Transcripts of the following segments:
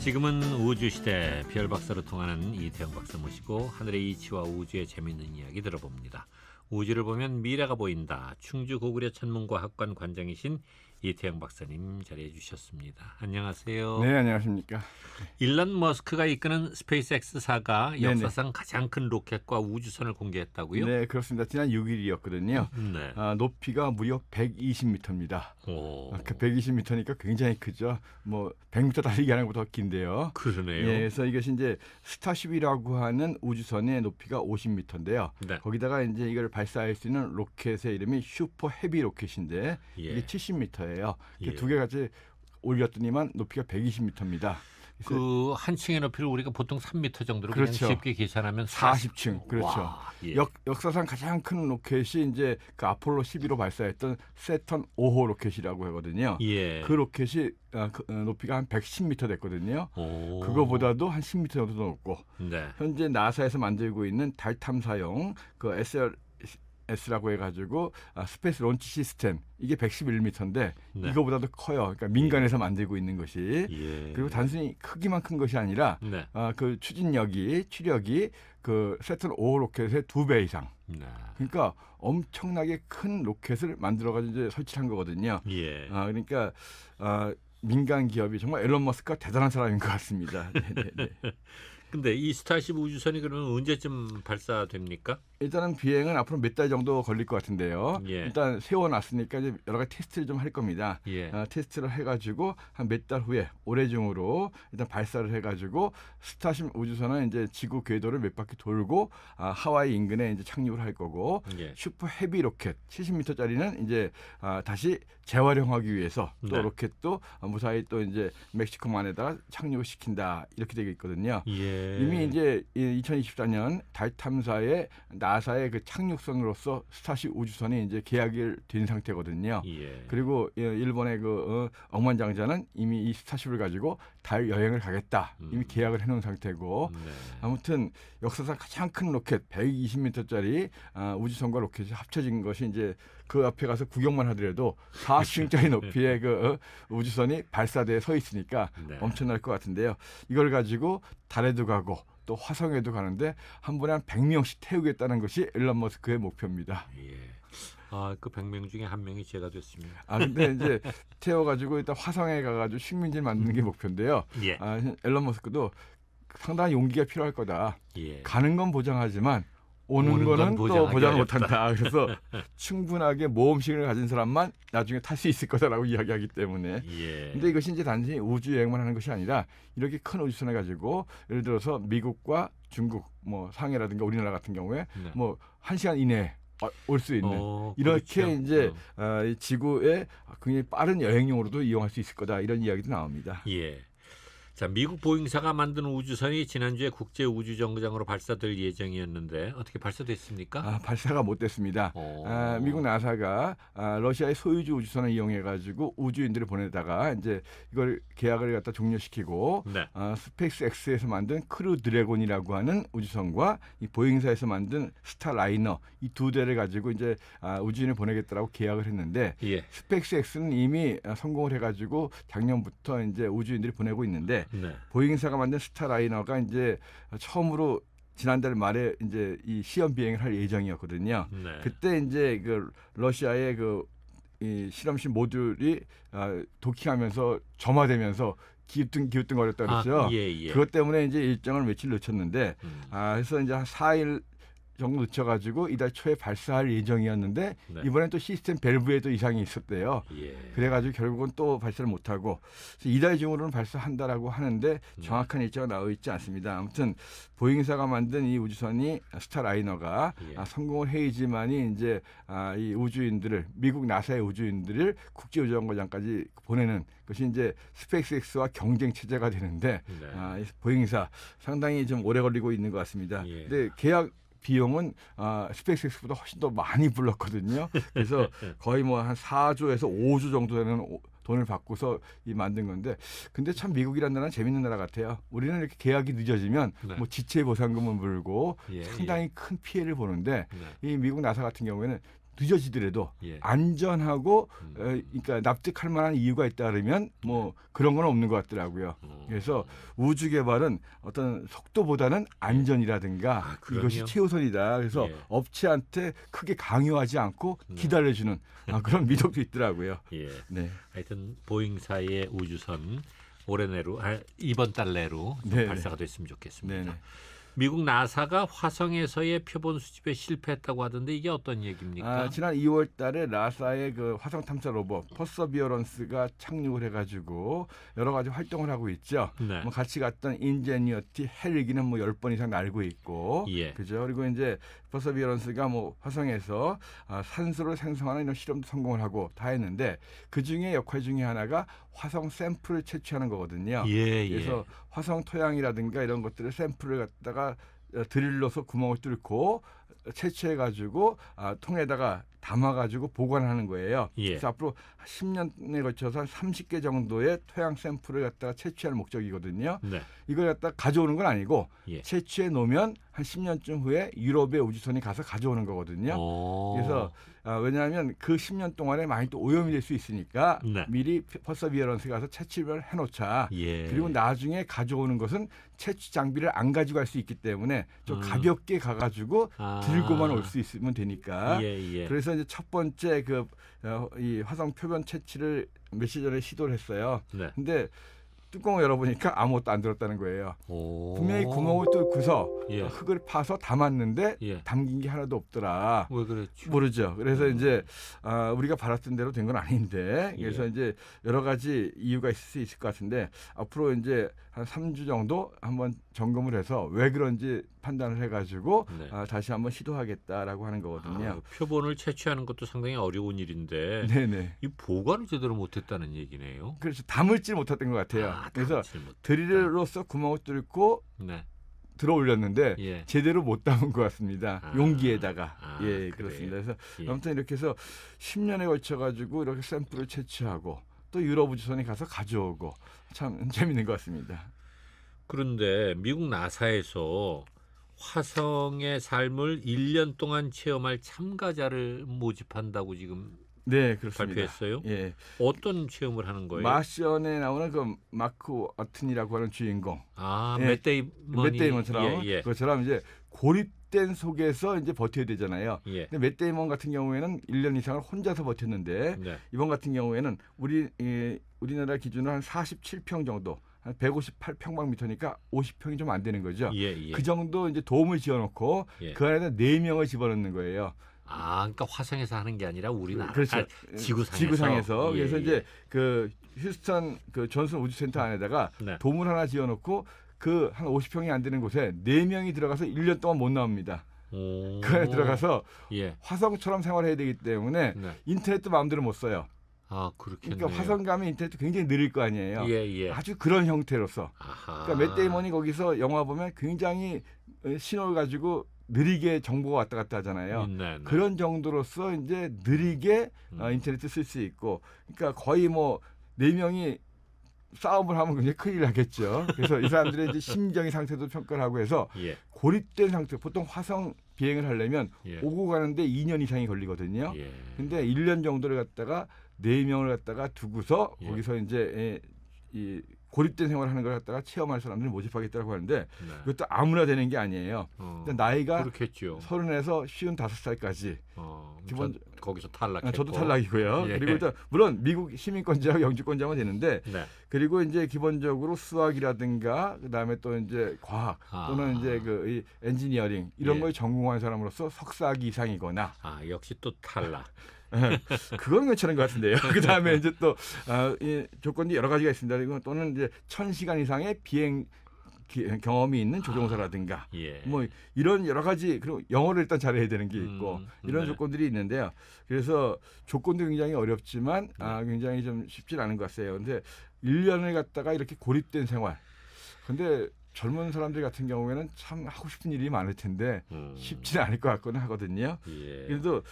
지금은 우주시대 별 박사로 통하는 이태영 박사 모시고 하늘의 이치와 우주의 재미있는 이야기 들어봅니다. 우주를 보면 미래가 보인다. 충주 고구려 천문과학관 관장이신 이태영 박사님 자리해 주셨습니다. 안녕하세요. 네, 안녕하십니까. 일론 머스크가 이끄는 스페이스X사가 네네. 역사상 가장 큰 로켓과 우주선을 공개했다고요? 네, 그렇습니다. 지난 6일이었거든요. 네. 높이가 무려 120m입니다. 오, 그 120m니까 굉장히 크죠. 뭐 100m 달리기 하는 것보다 더 긴데요. 그러네요. 예, 그래서 이것이 이제 스타쉽이라고 하는 우주선의 높이가 50m인데요. 네. 거기다가 이제 이걸 발사할 수 있는 로켓의 이름이 슈퍼 헤비 로켓인데 예. 이게 70m예요. 예. 두 개 같이 올렸더니만 높이가 120m입니다. 그 한 층의 높이를 우리가 보통 3m 정도로 그렇죠. 그냥 쉽게 계산하면 40층, 그렇죠. 와, 예. 역사상 가장 큰 로켓이 이제 그 아폴로 12로 발사했던 세턴 5호 로켓이라고 하거든요. 예. 그 로켓이 높이가 한 110m 됐거든요. 오. 그거보다도 한 10m 정도 더 높고 네. 현재 나사에서 만들고 있는 달 탐사용 그 SLS라고 해가지고 스페이스 론치 시스템 이게 111m인데 네. 이거보다도 커요. 그러니까 민간에서 만들고 있는 것이. 예. 그리고 단순히 크기만 큰 것이 아니라 네. 그 추력이 그 세턴 5호 로켓의 2배 이상. 네. 그러니까 엄청나게 큰 로켓을 만들어가지고 이제 설치한 거거든요. 예. 그러니까 민간 기업이 정말 앨런 머스크가 대단한 사람인 것 같습니다. 네. 근데 이 스타쉽 우주선이 그러면 언제쯤 발사됩니까? 일단은 비행은 앞으로 몇 달 정도 걸릴 것 같은데요. 예. 일단 세워놨으니까 이제 여러 가지 테스트를 좀 할 겁니다. 예. 테스트를 해가지고 한 몇 달 후에 올해 중으로 일단 발사를 해가지고 스타쉽 우주선은 이제 지구 궤도를 몇 바퀴 돌고 하와이 인근에 이제 착륙을 할 거고 예. 슈퍼 헤비 로켓 70m짜리는 이제 다시 재활용하기 위해서 또 네. 로켓도 무사히 또 이제 멕시코만에다가 착륙을 시킨다 이렇게 되어 있거든요. 예. 이미 이제 2024년 달 탐사에 나사의 그 착륙선으로서 스타쉽 우주선이 이제 계약이 된 상태거든요. 예. 그리고 일본의 그 억만장자는 이미 이 스타쉽을 가지고 달 여행을 가겠다. 이미 계약을 해놓은 상태고 네. 아무튼 역사상 가장 큰 로켓 120m짜리 우주선과 로켓이 합쳐진 것이 이제 그 앞에 가서 구경만 하더라도 40층짜리 높이의 그 우주선이 발사대에 서 있으니까 네. 엄청날 것 같은데요. 이걸 가지고 달에도 가고 또 화성에도 가는데 한 번에 한 100명씩 태우겠다는 것이 앨런 머스크의 목표입니다. 예. 그 100명 중에 한 명이 제가 됐습니다. 근데 이제 태워가지고 일단 화성에 가가지고 식민지를 만드는 게 목표인데요. 예. 앨런 머스크도 상당한 용기가 필요할 거다. 예. 가는 건 보장하지만 오는 오는 건 거는 또 보장하기 보장을 어렵다. 못한다. 그래서 충분하게 모험식을 가진 사람만 나중에 탈 수 있을 거다라고 이야기하기 때문에. 예. 근데 이것이 이제 단순히 우주 여행만 하는 것이 아니라 이렇게 큰 우주선을 가지고 예를 들어서 미국과 중국, 뭐 상해라든가 우리나라 같은 경우에 네. 뭐 1시간 이내에 올 수 있는 이렇게 그렇죠. 이제 이 지구의 굉장히 빠른 여행용으로도 이용할 수 있을 거다 이런 이야기도 나옵니다. 예. 자, 미국 보잉사가 만든 우주선이 지난주에 국제 우주정거장으로 발사될 예정이었는데 어떻게 발사됐습니까? 발사가 못 됐습니다. 오. 미국 나사가 러시아의 소유주 우주선을 이용해 가지고 우주인들을 보내다가 이제 이걸 계약을 갖다 종료시키고 네. 스페이스X에서 만든 크루 드래곤이라고 하는 우주선과 이 보잉사에서 만든 스타라이너 이 두 대를 가지고 이제 우주인을 보내겠다라고 계약을 했는데 예. 스페이스X는 이미 성공을 해가지고 작년부터 이제 우주인들을 보내고 있는데 네. 보잉사가 만든 스타라이너가 이제 처음으로 지난달 말에 이제 이 시험 비행을 할 예정이었거든요. 네. 그때 이제 그 러시아의 이 실험실 모듈이 도킹하면서 점화되면서 기우뚱거렸다 그랬죠. 예. 그것 때문에 이제 일정을 며칠 늦췄는데 그래서 이제 한 4일 정도 늦춰가지고 이달 초에 발사할 예정이었는데 네. 이번엔 또 시스템 밸브에도 이상이 있었대요. 예. 그래가지고 결국은 또 발사를 못하고 이달 중으로는 발사한다라고 하는데 정확한 일정은 나와 있지 않습니다. 아무튼 보잉사가 만든 이 우주선이 스타라이너가 예. 성공을 해야지만이 이제 이 우주인들을 미국 나사의 우주인들을 국제우주정거장까지 보내는 것이 이제 스페이스X와 경쟁 체제가 되는데 네. 이 보잉사 상당히 좀 오래 걸리고 있는 것 같습니다. 예. 근데 계약 비용은 스페이스X보다 훨씬 더 많이 불렀거든요. 그래서 거의 뭐 한 4조에서 5조 정도 되는 돈을 받고서 만든 건데 근데 참 미국이라는 나라는 재밌는 나라 같아요. 우리는 이렇게 계약이 늦어지면 네. 뭐 지체 보상금을 물고 예, 상당히 큰 피해를 보는데 네. 이 미국 나사 같은 경우에는 늦어지더라도 예. 안전하고 그러니까 납득할 만한 이유가 있다 그러면 뭐 그런 건 없는 것 같더라고요. 그래서 우주 개발은 어떤 속도보다는 안전이라든가 아, 그럼요. 이것이 최우선이다. 그래서 예. 업체한테 크게 강요하지 않고 기다려주는 그런 미덕도 있더라고요. 예. 네. 하여튼 보잉사의 우주선 올해 내로 이번 달 내로 좀 네네. 발사가 됐으면 좋겠습니다. 네네. 미국 나사가 화성에서의 표본 수집에 실패했다고 하던데 이게 어떤 얘기입니까? 지난 2월 달에 나사의 그 화성 탐사 로봇 퍼서비어런스가 착륙을 해가지고 여러 가지 활동을 하고 있죠. 네. 뭐 같이 갔던 인제니어티 헬기는 뭐 10번 이상 날고 있고, 예. 그죠? 그리고 이제 퍼서비어런스가 뭐 화성에서 산소를 생성하는 이런 실험도 성공을 하고 다 했는데 그 중에 역할 중에 하나가 화성 샘플을 채취하는 거거든요. 예, 예. 그래서 화성 토양이라든가 이런 것들을 샘플을 갖다가 드릴로서 구멍을 뚫고 채취해가지고 통에다가 담아가지고 보관하는 거예요. 예. 그래서 앞으로 10년에 걸쳐서 한 30개 정도의 토양 샘플을 갖다가 채취할 목적이거든요. 네. 이걸 갖다 가져오는 건 아니고 예. 채취해 놓으면 한 10년쯤 후에 유럽의 우주선이 가서 가져오는 거거든요. 오. 그래서 왜냐하면 그 10년 동안에 많이 또 오염이 될 수 있으니까 네. 미리 퍼서비어런스 가서 채취를 해놓자. 예. 그리고 나중에 가져오는 것은 채취 장비를 안 가지고 갈 수 있기 때문에 좀 가볍게 가가지고 들고만 올 수 있으면 되니까. 예, 예. 그래서 이제 첫 번째 이 화성 표면 채취를 며칠 전에 시도를 했어요. 네. 근데 뚜껑을 열어보니까 아무것도 안 들었다는 거예요. 오. 분명히 구멍을 뚫고서 예. 흙을 파서 담았는데 예. 담긴 게 하나도 없더라. 왜 그랬죠? 모르죠. 그래서 이제 우리가 바랐던 대로 된 건 아닌데 그래서 예. 이제 여러 가지 이유가 있을 수 있을 것 같은데 앞으로 이제 한 3주 정도 한번 점검을 해서 왜 그런지 판단을 해가지고 네. 다시 한번 시도하겠다라고 하는 거거든요. 표본을 채취하는 것도 상당히 어려운 일인데 네네. 이 보관을 제대로 못했다는 얘기네요. 그래서 담을지 못했던 것 같아요. 그래서 담지 못- 드릴로서 구멍을 뚫고 네. 들어 올렸는데 예. 제대로 못 담은 것 같습니다. 용기에다가. 예, 그래요? 그렇습니다. 그래서 예. 아무튼 이렇게 해서 10년에 걸쳐 가지고 이렇게 샘플을 채취하고 또 유럽 우주선에 가서 가져오고 참 재밌는 것 같습니다. 그런데 미국 나사에서 화성의 삶을 1년 동안 체험할 참가자를 모집한다고 지금 네, 그렇습니다. 발표했어요. 예. 어떤 체험을 하는 거예요? 마션에 나오는 그 마크 어튼이라고 하는 주인공. 예. 맷 데이먼이 맷 데이먼처럼 예, 그것처럼 이제 고립된 속에서 이제 버텨야 되잖아요. 예. 근데 맷 데이먼 같은 경우에는 1년 이상을 혼자서 버텼는데 네. 이번 같은 경우에는 우리나라 기준으로 한 47평 정도, 한 158평방미터니까 50평이 좀 안 되는 거죠. 예, 예. 그 정도 이제 도움을 지어놓고 예. 그 안에다 4명을 집어넣는 거예요. 그러니까 화성에서 하는 게 아니라 우리나라 그렇죠. 지구상에서. 예, 그래서 예. 이제 그 휴스턴 그 존슨 우주센터 안에다가 네. 도문 하나 지어놓고 그 한 50평이 안 되는 곳에 4명이 들어가서 1년 동안 못 나옵니다. 오. 그 안에 들어가서 예. 화성처럼 생활해야 되기 때문에 네. 인터넷도 마음대로 못 써요. 그렇겠네요. 그러니까 화성 가면 인터넷도 굉장히 느릴 거 아니에요. 예, 예. 아주 그런 형태로서. 아하. 그러니까 맷 데이먼이 거기서 영화 보면 굉장히 신호를 가지고 느리게 정보가 왔다 갔다 하잖아요. 네, 네. 그런 정도로서 이제 느리게 인터넷을 쓸 수 있고, 그러니까 거의 뭐 4명이 싸움을 하면 굉장히 큰일 나겠죠. 그래서 이 사람들의 이제 심정의 상태도 평가를 하고 해서 예. 고립된 상태, 보통 화성 비행을 하려면 예. 오고 가는데 2년 이상이 걸리거든요. 예. 근데 1년 정도를 갖다가 4명을 갖다가 두고서 예. 거기서 이제 이 고립된 생활을 하는 걸 갖다가 체험할 사람들을 모집하겠다고 하는데 네. 이것도 아무나 되는 게 아니에요. 일단 나이가 그렇겠죠. 30에서 55살까지 기본- 거기서 탈락했고. 저도 탈락이고요. 예. 그리고 일단 물론 미국 시민권자와 영주권자만 되는데 네. 그리고 이제 기본적으로 수학이라든가 그다음에 또 이제 과학 또는 이제 이 엔지니어링 이런 예. 걸 전공한 사람으로서 석사학위 이상이거나 역시 또 탈락. 그건 괜찮은 것 같은데요. 그 다음에 이제 또 이 조건이 여러 가지가 있습니다. 그리고 또는 이제 1,000시간 이상의 비행 경험이 있는 조종사라든가 예. 뭐 이런 여러 가지, 그리고 영어를 일단 잘해야 되는 게 있고 이런 네. 조건들이 있는데요. 그래서 조건도 굉장히 어렵지만 네. 굉장히 좀 쉽지 않은 것 같아요. 근데 1년을 갖다가 이렇게 고립된 생활. 근데 젊은 사람들 같은 경우에는 참 하고 싶은 일이 많을 텐데 쉽지는 않을 것 같고는 하거든요. 예. 그래도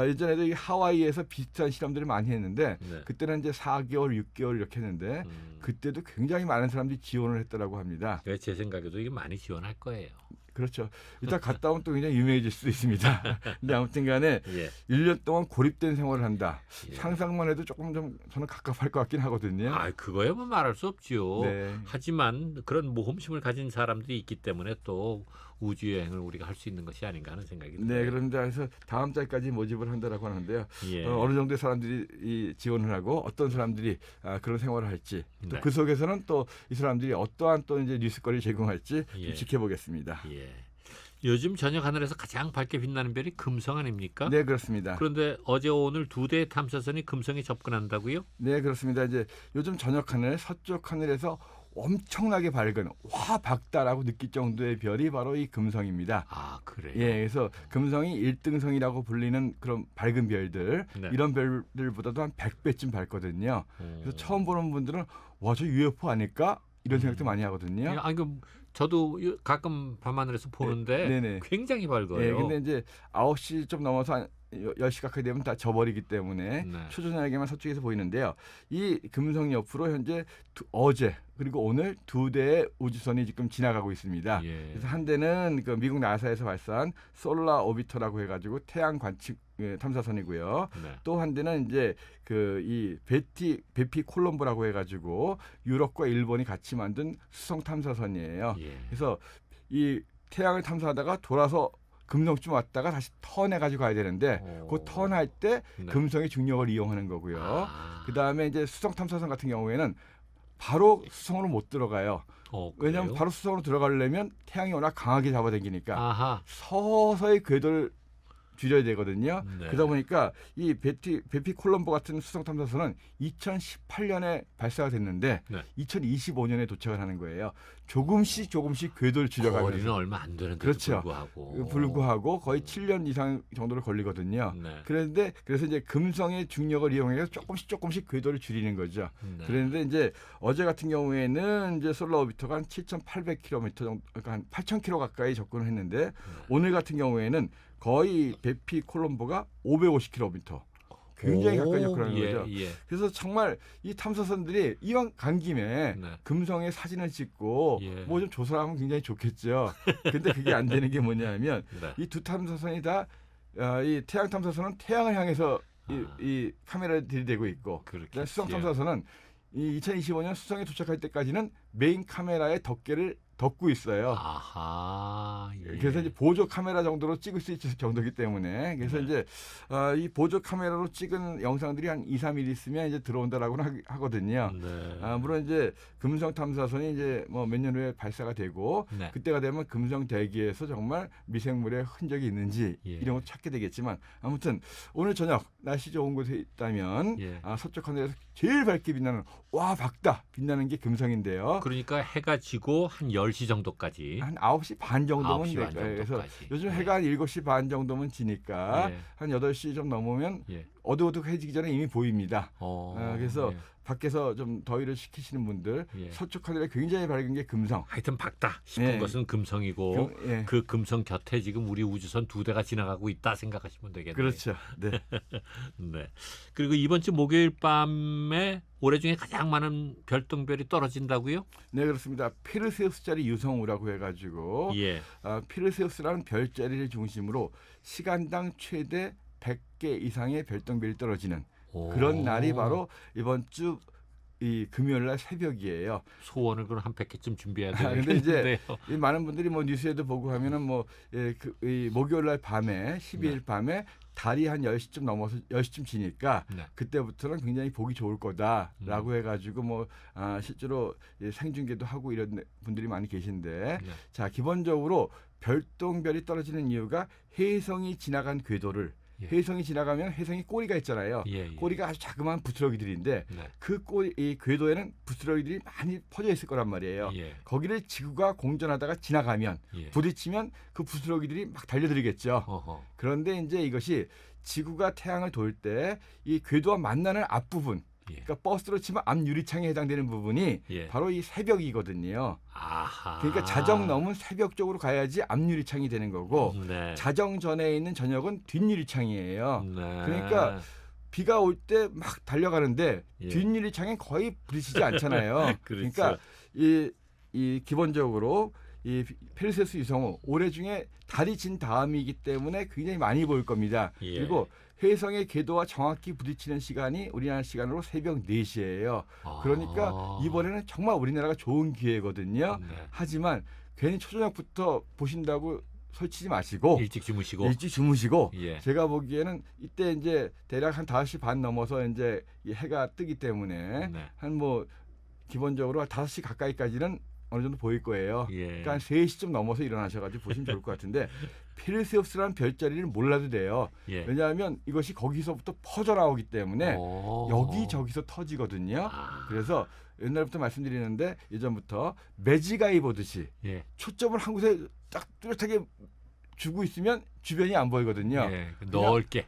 예전에도 이 하와이에서 비슷한 실험들을 많이 했는데 네. 그때는 이제 4개월, 6개월 이렇게 했는데 그때도 굉장히 많은 사람들이 지원을 했다라고 합니다. 제 생각에도 이게 많이 지원할 거예요. 그렇죠. 일단 갔다 오면 또 굉장히 유명해질 수도 있습니다. 근데 아무튼간에 예. 1년 동안 고립된 생활을 한다. 예. 상상만 해도 조금 좀 저는 갑갑할 것 같긴 하거든요. 아, 그거야 뭐 말할 수 없지요. 네. 하지만 그런 모험심을 가진 사람들이 있기 때문에 또 우주 여행을 우리가 할 수 있는 것이 아닌가 하는 생각이 들어요. 네, 그런데 그래서 다음 달까지 모집을 한다라고 하는데요. 예. 어느 정도의 사람들이 이 지원을 하고 어떤 사람들이 그런 생활을 할지 또 네. 그 속에서는 또 이 사람들이 어떠한 또 이제 뉴스거리를 제공할지 좀 예. 지켜보겠습니다. 예. 요즘 저녁 하늘에서 가장 밝게 빛나는 별이 금성 아닙니까? 네, 그렇습니다. 그런데 어제 오늘 두 대의 탐사선이 금성에 접근한다고요? 네, 그렇습니다. 이제 요즘 저녁 하늘 서쪽 하늘에서 엄청나게 밝은 와 밝다라고 느낄 정도의 별이 바로 이 금성입니다. 아, 그래요? 예, 그래서 금성이 1등성이라고 불리는 그런 밝은 별들 네. 이런 별들보다도 한 100배쯤 밝거든요. 그래서 처음 보는 분들은 와, 저 UFO 아닐까? 이런 생각도 많이 하거든요. 아니, 저도 가끔 밤하늘에서 보는데 네네. 굉장히 밝아요. 예, 근데 이제 9시 좀 넘어서 한 10시 가까이 되면 다 져버리기 때문에 네. 초저녁에만 서쪽에서 보이는데요. 이 금성 옆으로 현재 어제 그리고 오늘 두 대의 우주선이 지금 지나가고 있습니다. 예. 그래서 한 대는 그 미국 나사에서 발사한 솔라 오비터라고 해가지고 태양 관측 탐사선이고요. 네. 또 한 대는 이제 그 이 베피 콜럼보라고 해가지고 유럽과 일본이 같이 만든 수성 탐사선이에요. 예. 그래서 이 태양을 탐사하다가 돌아서 금성쯤 왔다가 다시 턴해가지고 가야 되는데 그 턴할 때 네. 금성의 중력을 이용하는 거고요. 아. 그 다음에 이제 수성 탐사선 같은 경우에는 바로 수성으로 못 들어가요. 왜냐하면 그래요? 바로 수성으로 들어가려면 태양이 워낙 강하게 잡아당기니까 아하. 서서히 궤도를 줄여야 되거든요. 네. 그러다 보니까 이 베피 콜럼보 같은 수성 탐사선은 2018년에 발사가 됐는데 네. 2025년에 도착을 하는 거예요. 조금씩 궤도를 거리는 줄여가면서 얼마 안 되는데도 그렇죠. 불구하고. 거의 7년 이상 정도를 걸리거든요. 네. 그래서 이제 금성의 중력을 이용해서 조금씩 궤도를 줄이는 거죠. 네. 그런데 이제 어제 같은 경우에는 이제 솔라 오비터가 한 7,800km 정도, 그러니까 한 8,000km 가까이 접근을 했는데 오늘 같은 경우에는 거의 베피 콜럼보가 550km. 굉장히 가까이 접근하는 예, 거죠. 예. 그래서 정말 이 탐사선들이 이왕 간 김에 네. 금성에 사진을 찍고 예. 뭐 좀 조사하면 굉장히 좋겠죠. 근데 그게 안 되는 게 뭐냐면 네. 이 두 탐사선이 다 이 태양 탐사선은 태양을 향해서 아. 이 카메라를 들이대고 있고 그렇겠지요. 수성 탐사선은 이 2025년 수성에 도착할 때까지는 메인 카메라의 덮개를 덮고 있어요. 아하. 예. 그래서 이제 보조 카메라 정도로 찍을 수 있을 정도이기 때문에 그래서 네. 이제 이 보조 카메라로 찍은 영상들이 한 2, 3일 있으면 이제 들어온다라고는 하거든요. 네. 물론 이제 금성 탐사선이 이제 뭐 몇 년 후에 발사가 되고 네. 그때가 되면 금성 대기에서 정말 미생물의 흔적이 있는지 예. 이런 걸 찾게 되겠지만 아무튼 오늘 저녁 날씨 좋은 곳에 있다면 예. 서쪽 하늘에서 제일 밝게 빛나는 와 밝다 빛나는 게 금성인데요. 그러니까 해가 지고 한 10시 정도까지. 한 9시 반 정도면 9시 될 반 거예요. 그래서 정도까지. 요즘 예. 해가 한 7시 반 정도면 지니까 예. 한 8시 좀 넘으면 예. 어둑어둑해지기 전에 이미 보입니다. 그래서 예. 밖에서 좀 더위를 식히시는 분들 예. 서쪽 하늘에 굉장히 밝은 게 금성. 하여튼 밝다 싶은 예. 것은 금성이고 예. 그 금성 곁에 지금 우리 우주선 두 대가 지나가고 있다 생각하시면 되겠네요. 그렇죠. 네. 네. 그리고 이번 주 목요일 밤에 올해 중에 가장 많은 별똥별이 떨어진다고요? 네, 그렇습니다. 페르세우스자리 유성우라고 해가지고 예. 페르세우스라는 별자리를 중심으로 시간당 최대 100개 이상의 별똥별이 떨어지는 그런 날이 바로 이번 주 이 금요일 날 새벽이에요. 소원을 그럼 한 100개쯤 준비해야 근데 이제 되는데요. 이 많은 분들이 뭐 뉴스에도 보고 하면은 이 목요일 날 밤에 12일 네. 밤에 달이 한 10시쯤 넘어서 10시쯤 지니까 네. 그때부터는 굉장히 보기 좋을 거다라고 해가지고 뭐 실제로 생중계도 하고 이런 분들이 많이 계신데 네. 자 기본적으로 별똥별이 떨어지는 이유가 혜성이 지나간 궤도를 예. 혜성이 지나가면 혜성이 꼬리가 있잖아요. 예, 예. 꼬리가 아주 자그마한 부스러기들인데 네. 이 궤도에는 부스러기들이 많이 퍼져 있을 거란 말이에요. 예. 거기를 지구가 공전하다가 지나가면 예. 부딪히면 그 부스러기들이 막 달려들겠죠. 어허. 그런데 이제 이것이 지구가 태양을 돌 때 이 궤도와 만나는 앞부분, 예. 그러니까 버스로 치면 앞 유리창에 해당되는 부분이 예. 바로 이 새벽이거든요. 아하. 그러니까 자정 넘은 새벽 쪽으로 가야지 앞 유리창이 되는 거고 네. 자정 전에 있는 저녁은 뒷 유리창이에요. 네. 그러니까 비가 올 때 막 달려가는데 예. 뒷 유리창에 거의 부딪히지 않잖아요. 그렇죠. 그러니까 이 기본적으로 이 페르세우스 유성우 올해 중에 달이 진 다음이기 때문에 굉장히 많이 보일 겁니다. 예. 그리고 회성의 궤도와 정확히 부딪히는 시간이 우리나라 시간으로 새벽 4시예요. 그러니까 이번에는 정말 우리나라가 좋은 기회거든요. 네. 하지만 괜히 초저녁부터 보신다고 설치지 마시고 일찍 주무시고. 일찍 주무시고 예. 제가 보기에는 이때 이제 대략 한 5시 반 넘어서 이제 이 해가 뜨기 때문에 네. 한 뭐 기본적으로 5시 가까이까지는 어느 정도 보일 거예요. 예. 그러니까 한 3시쯤 넘어서 일어나셔가지고 보시면 좋을 것 같은데 페르세우스라는 별자리를 몰라도 돼요. 예. 왜냐하면 이것이 거기서부터 퍼져나오기 때문에 여기저기서 터지거든요. 그래서 옛날부터 말씀드리는데 예전부터 매지가이 보듯이 예. 초점을 한 곳에 딱 뚜렷하게 주고 있으면 주변이 안 보이거든요. 예. 넓게.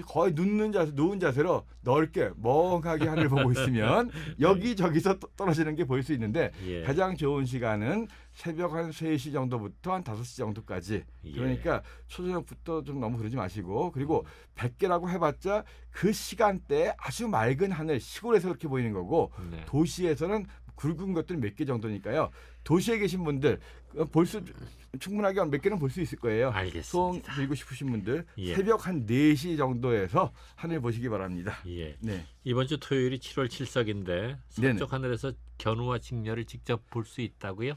거의 누운 자세로 넓게 멍하게 하늘 보고 있으면 여기저기서 떨어지는 게 보일 수 있는데 예. 가장 좋은 시간은 새벽 한 3시 정도부터 한 5시 정도까지. 예. 그러니까 초저녁부터 좀 너무 그러지 마시고 그리고 100개라고 해봤자 그 시간대에 아주 맑은 하늘 시골에서 그렇게 보이는 거고 네. 도시에서는 굵은 것들이 몇 개 정도니까요. 도시에 계신 분들 충분하게 몇 개는 볼 수 있을 거예요. 알겠습니다. 소원 들고 싶으신 분들 예. 새벽 한 4시 정도에서 하늘 보시기 바랍니다. 예. 네. 이번 주 토요일이 7월 7석인데 네네. 서쪽 하늘에서 견우와 직녀를 직접 볼 수 있다고요?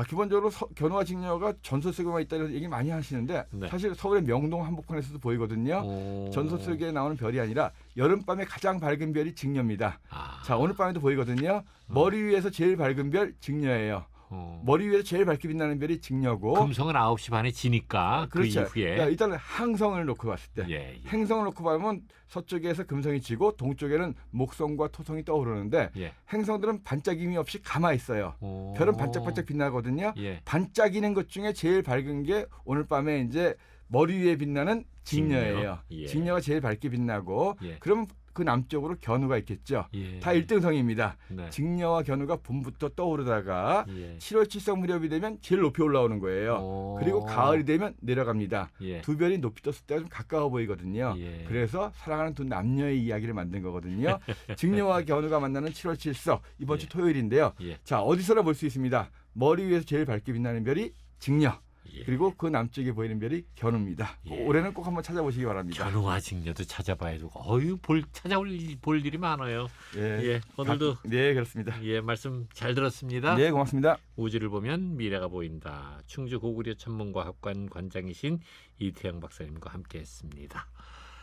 기본적으로 견우와 직녀가 전설 속에만 있다는 얘기 많이 하시는데 네. 사실 서울의 명동 한복판에서도 보이거든요. 전설 속에 나오는 별이 아니라 여름밤에 가장 밝은 별이 직녀입니다. 자, 오늘 밤에도 보이거든요. 머리 위에서 제일 밝은 별 직녀예요. 머리 위에서 제일 밝게 빛나는 별이 직녀고 금성은 9시 반에 지니까 그렇죠. 그 이후에 그러니까 일단은 항성을 놓고 봤을 때 예. 행성을 놓고 보면 서쪽에서 금성이 지고 동쪽에는 목성과 토성이 떠오르는데 예. 행성들은 반짝임이 없이 가만히 있어요. 별은 반짝반짝 빛나거든요. 예. 반짝이는 것 중에 제일 밝은 게 오늘 밤에 이제 머리 위에 빛나는 직녀예요. 직녀. 예. 직녀가 제일 밝게 빛나고 예. 그러면 그 남쪽으로 견우가 있겠죠. 예. 다 1등성입니다. 네. 직녀와 견우가 봄부터 떠오르다가 예. 7월 7석 무렵이 되면 제일 높이 올라오는 거예요. 그리고 가을이 되면 내려갑니다. 예. 두 별이 높이 떴을 때가 좀 가까워 보이거든요. 예. 그래서 사랑하는 두 남녀의 이야기를 만든 거거든요. 직녀와 견우가 만나는 7월 7석 이번 주 예. 토요일인데요. 예. 자, 어디서나 볼 수 있습니다. 머리 위에서 제일 밝게 빛나는 별이 직녀. 예. 그리고 그 남쪽에 보이는 별이 견우입니다. 예. 올해는 꼭 한번 찾아보시기 바랍니다. 견우와 직녀도 찾아봐야 되고 볼 일이 많아요. 예, 예. 오늘도 네, 그렇습니다. 예, 말씀 잘 들었습니다. 네, 고맙습니다. 우주를 보면 미래가 보인다. 충주 고구려 천문과학관 관장이신 이태영 박사님과 함께했습니다.